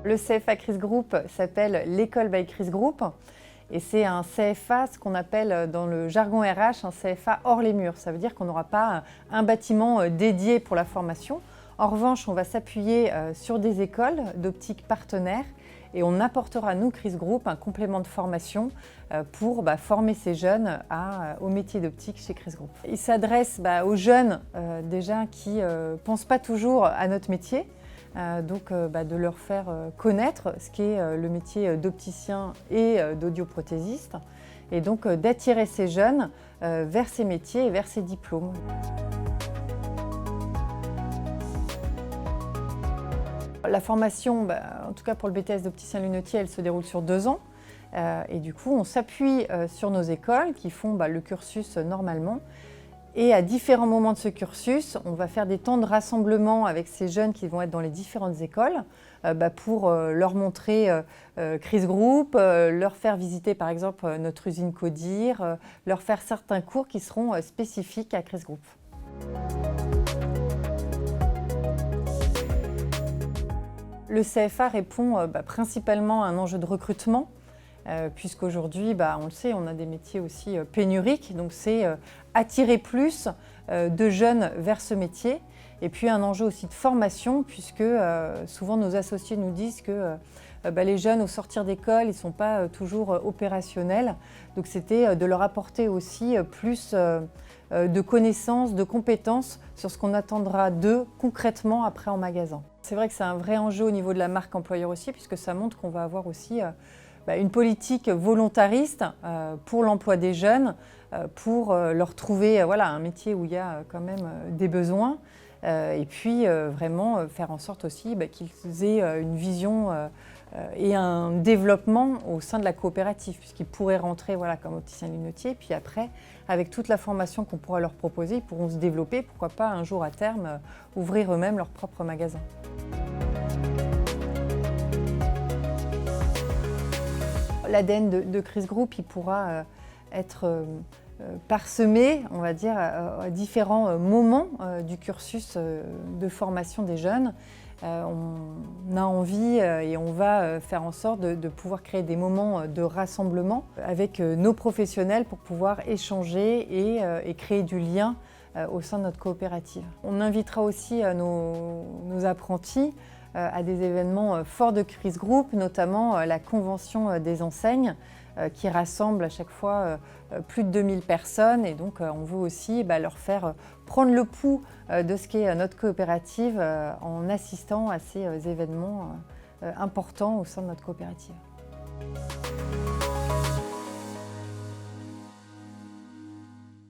Le CFA Crise Group s'appelle l'École by Crise Group et c'est un CFA, ce qu'on appelle dans le jargon RH, un CFA hors les murs. Ça veut dire qu'on n'aura pas un bâtiment dédié pour la formation. En revanche, on va s'appuyer sur des écoles d'optique partenaires et on apportera, nous, Crise Group, un complément de formation pour former ces jeunes au métier d'optique chez Crise Group. Il s'adresse aux jeunes déjà qui ne pensent pas toujours à notre métier. Donc de leur faire connaître ce qu'est le métier d'opticien et d'audioprothésiste et donc d'attirer ces jeunes vers ces métiers et vers ces diplômes. La formation, en tout cas pour le BTS d'opticien lunetier, elle se déroule sur 2 ans et du coup on s'appuie sur nos écoles qui font le cursus normalement. Et à différents moments de ce cursus, on va faire des temps de rassemblement avec ces jeunes qui vont être dans les différentes écoles pour leur montrer Crise Group, leur faire visiter par exemple notre usine Codir, leur faire certains cours qui seront spécifiques à Crise Group. Le CFA répond principalement à un enjeu de recrutement. Puisqu'aujourd'hui, on le sait, on a des métiers aussi pénuriques, donc c'est attirer plus de jeunes vers ce métier. Et puis un enjeu aussi de formation, puisque souvent nos associés nous disent que les jeunes au sortir d'école, ils ne sont pas toujours opérationnels. Donc c'était de leur apporter aussi plus de connaissances, de compétences sur ce qu'on attendra d'eux concrètement après en magasin. C'est vrai que c'est un vrai enjeu au niveau de la marque employeur aussi, puisque ça montre qu'on va avoir aussi une politique volontariste pour l'emploi des jeunes, pour leur trouver un métier où il y a quand même des besoins et puis vraiment faire en sorte aussi qu'ils aient une vision et un développement au sein de la coopérative, puisqu'ils pourraient rentrer comme opticien lunetier, puis après, avec toute la formation qu'on pourra leur proposer, ils pourront se développer, pourquoi pas un jour à terme ouvrir eux-mêmes leur propre magasin. L'ADN de Crise Group, il pourra être parsemé, on va dire, à différents moments du cursus de formation des jeunes. On a envie et on va faire en sorte de pouvoir créer des moments de rassemblement avec nos professionnels pour pouvoir échanger et créer du lien au sein de notre coopérative. On invitera aussi nos apprentis à des événements forts de Crise Group, notamment la convention des enseignes qui rassemble à chaque fois plus de 2000 personnes et donc on veut aussi leur faire prendre le pouls de ce qu'est notre coopérative en assistant à ces événements importants au sein de notre coopérative.